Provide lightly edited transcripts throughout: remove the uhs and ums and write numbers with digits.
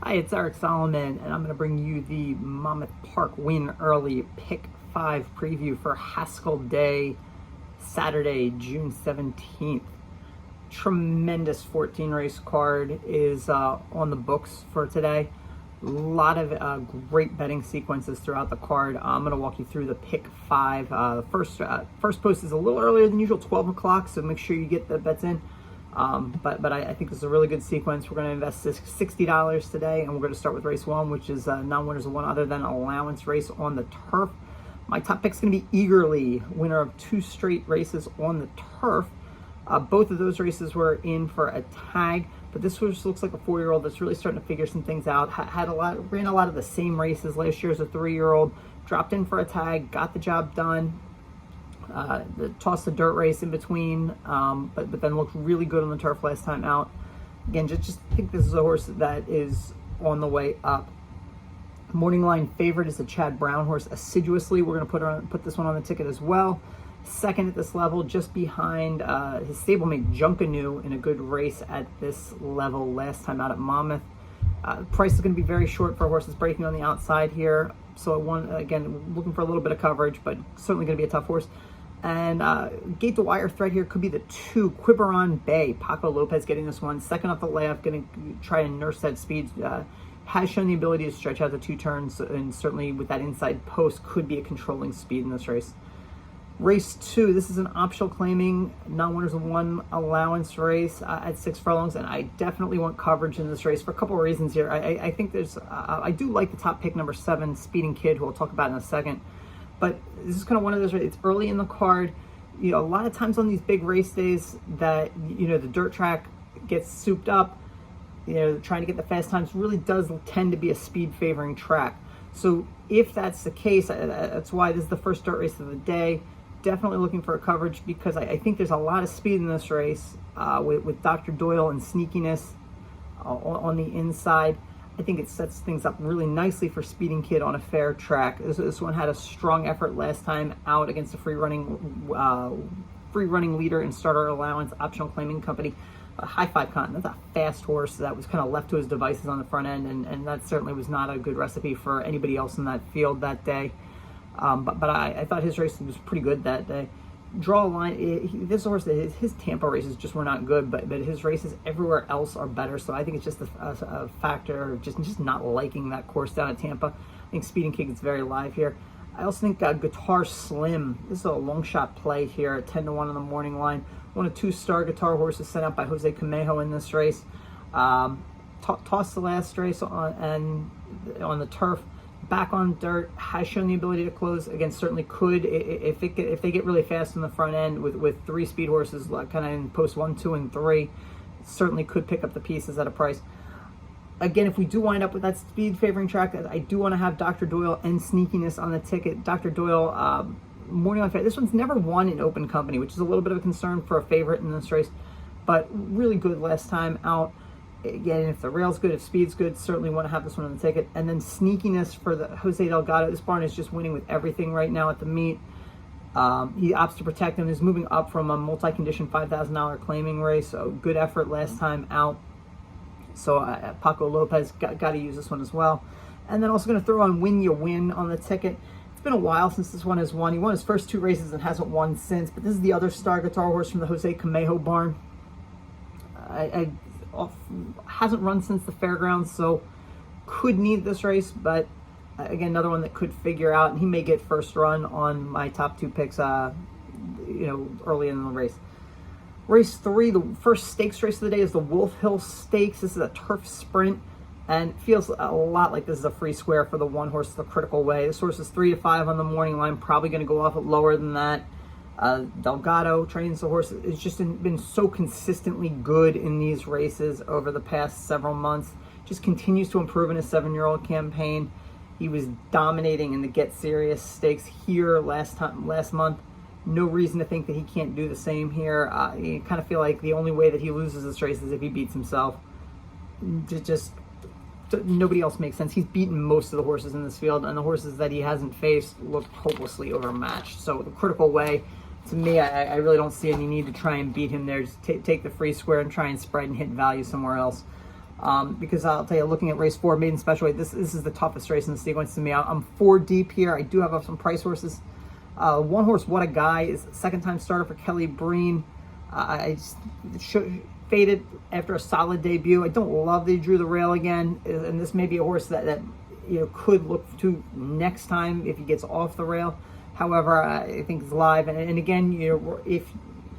Hi, it's Eric Solomon, and I'm going to bring you the Monmouth Park Win Early Pick-5 preview for Haskell Day, Saturday, June 17th. Tremendous 14 race card is on the books for today. A lot of great betting sequences throughout the card. I'm going to walk you through the Pick-5. The first post is a little earlier than usual, 12 o'clock, so make sure you get the bets in. But I think this is a really good sequence. We're going to invest $60 today, and we're going to start with race 1, which is non-winners of one other than allowance race on the turf. My top pick's going to be Eagerly, winner of 2 straight races on the turf. Both of those races were in for a tag, but this just looks like a 4-year-old that's really starting to figure some things out. Ran a lot of the same races last year as a 3-year-old, dropped in for a tag, got the job done. Tossed the dirt race in between, but then looked really good on the turf last time out. Again, just think this is a horse that is on the way up. Morning line favorite is the Chad Brown horse, Assiduously. We're going to put this one on the ticket as well. Second at this level, just behind his stablemate Junkanoo in a good race at this level last time out at Monmouth. Price is going to be very short for a horse that's breaking on the outside here. So again, looking for a little bit of coverage, but certainly going to be a tough horse. And gate to wire threat here could be the 2, Quiberon Bay. Paco Lopez getting this one. Second off the layoff, going to try and nurse that speed. Has shown the ability to stretch out the 2 turns, and certainly with that inside post could be a controlling speed in this race. Race 2, this is an optional claiming non-winners of one allowance race at 6 furlongs, and I definitely want coverage in this race for a couple of reasons here. I think I do like the top pick, number 7, Speeding Kid, who we'll talk about in a second. But this is kind of one of those, it's early in the card. You know, a lot of times on these big race days that, you know, the dirt track gets souped up, you know, trying to get the fast times really does tend to be a speed favoring track. So if that's the case, that's why this is the first dirt race of the day. Definitely looking for a coverage because I think there's a lot of speed in this race with Dr. Doyle and sneakiness on the inside. I think it sets things up really nicely for Speeding Kid on a fair track. This one had a strong effort last time out against a free running leader and starter allowance optional claiming company. High Five Continent, that's a fast horse that was kind of left to his devices on the front end, and that certainly was not a good recipe for anybody else in that field that day. But I thought his race was pretty good that day. Draw a line. This horse, his Tampa races just were not good, but his races everywhere else are better. So I think it's just a factor of just not liking that course down at Tampa. I think Speeding Kid is very live here. I also think Guitar Slim. This is a long shot play here at 10-1 on the morning line. One of 2 star guitar horses sent out by Jose Camejo in this race. Tossed the last race on the turf. Back on dirt, has shown the ability to close. Again, certainly could if they get really fast in the front end with 3 speed horses, like kind of in post 1, 2, and 3, certainly could pick up the pieces at a price. Again, if we do wind up with that speed favoring track, I do want to have Dr. Doyle and sneakiness on the ticket. Dr. Doyle, morning line favorite. This one's never won in open company, which is a little bit of a concern for a favorite in this race, but really good last time out. Again, if the rail's good, if speed's good, certainly want to have this one on the ticket. And then sneakiness for the Jose Delgado. This barn is just winning with everything right now at the meet. He opts to protect him. Is moving up from a multi-condition $5,000 claiming race. So good effort last time out. So Paco Lopez got to use this one as well. And then also going to throw on Win You Win on the ticket. It's been a while since this one has won. He won his first 2 races and hasn't won since. But this is the other star guitar horse from the Jose Camejo barn. Hasn't run since the fairgrounds, so could need this race, but again, another one that could figure out, and he may get first run on my top 2 picks early in the race. Race 3, the first stakes race of the day, is the Wolf Hill Stakes. This is a turf sprint, and it feels a lot like this is a free square for the one horse the Critical Way. This horse is 3-5 on the morning line, probably going to go off at lower than that. Delgado trains the horse. It's just been so consistently good in these races over the past several months. Just continues to improve in his 7-year-old campaign. He was dominating in the Get Serious Stakes here last month. No reason to think that he can't do the same here. You kind of feel like the only way that he loses this race is if he beats himself. Just nobody else makes sense. He's beaten most of the horses in this field, and the horses that he hasn't faced look hopelessly overmatched. So the Critical Way, to me, I really don't see any need to try and beat him there. Just take the free square and try and spread and hit value somewhere else. because I'll tell you, looking at race 4, maiden special weight, this is the toughest race in the sequence to me. I'm 4 deep here. I do have some price horses. One horse, What a Guy, is second time starter for Kelly Breen. I faded after a solid debut. I don't love that he drew the rail again, and this may be a horse that could look to next time if he gets off the rail. However, I think it's live, and again, if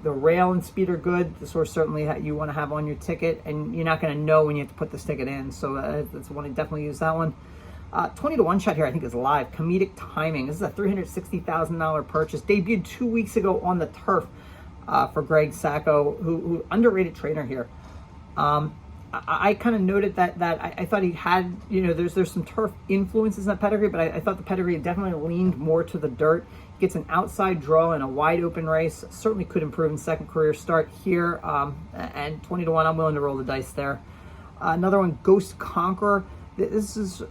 the rail and speed are good, this horse certainly you want to have on your ticket, and you're not going to know when you have to put this ticket in. So that's one to definitely use that one. 20 to 1 shot here, I think, is live. Comedic Timing. This is a $360,000 purchase. Debuted 2 weeks ago on the turf for Greg Sacco, who underrated trainer here. I kind of noted that I thought he had, there's some turf influences in that pedigree, but I thought the pedigree definitely leaned more to the dirt. He gets an outside draw in a wide open race. Certainly could improve in second career start here. And 20 to 1, I'm willing to roll the dice there. Another one, Ghost Conqueror. This is,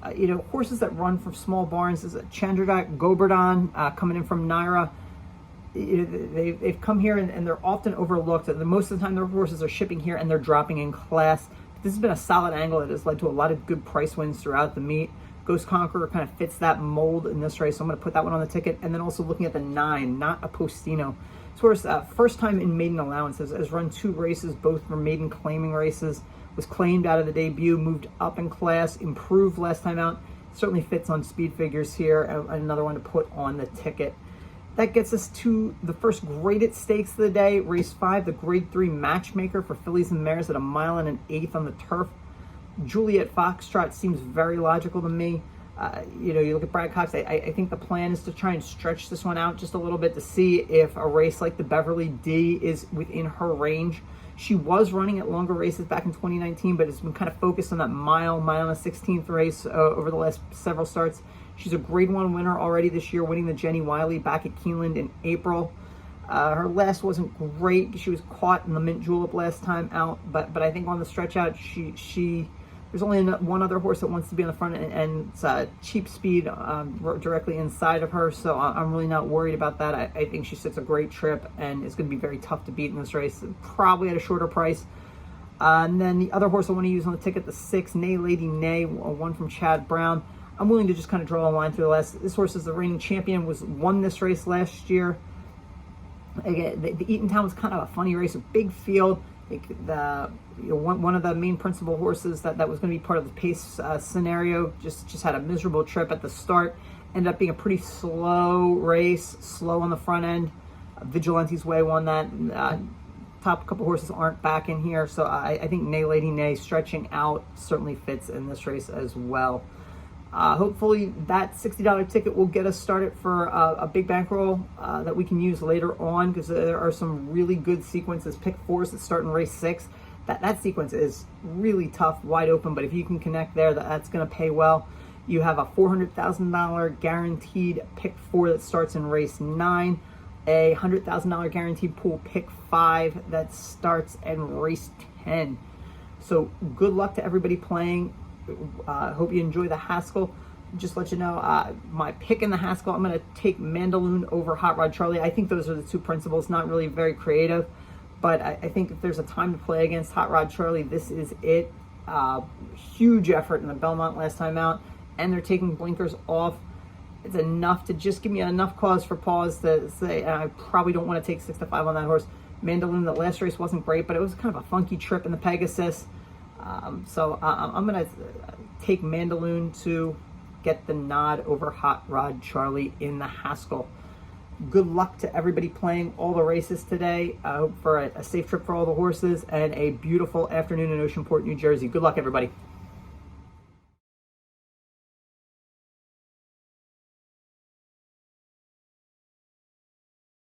horses that run from small barns. This is Chandrak Govardhan coming in from Naira. They've come here and they're often overlooked. Most of the time their horses are shipping here and they're dropping in class. This has been a solid angle that has led to a lot of good price wins throughout the meet. Ghost Conqueror kind of fits that mold in this race, so I'm going to put that one on the ticket. And then also looking at the 9, Not a Postino. This horse, first time in maiden allowance, has run 2 races, both were maiden claiming races. Was claimed out of the debut, moved up in class, improved last time out. Certainly fits on speed figures here. Another one to put on the ticket. That gets us to the first graded stakes of the day, race 5, the grade 3 matchmaker for fillies and mares at 1 mile and 1/8 on the turf. Juliet Foxtrot seems very logical to me. You look at Brad Cox, I think the plan is to try and stretch this one out just a little bit to see if a race like the Beverly D is within her range. She was running at longer races back in 2019, but it's been kind of focused on that mile and a 16th race over the last several starts. She's a grade 1 winner already this year, winning the Jenny Wiley back at Keeneland in April. Her last wasn't great. She was caught in the Mint Julep last time out, but I think on the stretch out, there's only one other horse that wants to be on the front, and it's Cheap Speed directly inside of her, so I'm really not worried about that. I think she sits a great trip and is going to be very tough to beat in this race, probably at a shorter price. And then the other horse I want to use on the ticket, the 6, Nay Lady Nay, one from Chad Brown. I'm willing to just kind of draw a line through the last. This horse is the reigning champion, won this race last year. Again, the Eatontown was kind of a funny race, a big field. One of the main principal horses that was going to be part of the pace scenario just had a miserable trip at the start. Ended up being a pretty slow race, slow on the front end. Vigilante's Way won that. Top couple horses aren't back in here, so I think Nay Lady Nay stretching out certainly fits in this race as well. Hopefully that $60 ticket will get us started for a big bankroll that we can use later on, because there are some really good sequences. Pick-4s that start in race 6. That sequence is really tough, wide open, but if you can connect there, that's going to pay well. You have a $400,000 guaranteed Pick-4 that starts in race 9, a $100,000 guaranteed pool Pick-5 that starts in race 10. So good luck to everybody playing. Hope you enjoy the Haskell. Just let you know, my pick in the Haskell, I'm going to take Mandaloon over Hot Rod Charlie. I think those are the two principles, not really very creative, but I think if there's a time to play against Hot Rod Charlie, this is it. Huge effort in the Belmont last time out, and they're taking blinkers off. It's enough to just give me enough cause for pause to say I probably don't want to take 6 to 5 on that horse. Mandaloon, the last race wasn't great, but it was kind of a funky trip in the Pegasus. So I'm going to take Mandaloon to get the nod over Hot Rod Charlie in the Haskell. Good luck to everybody playing all the races today. I hope for a safe trip for all the horses and a beautiful afternoon in Oceanport, New Jersey. Good luck, everybody.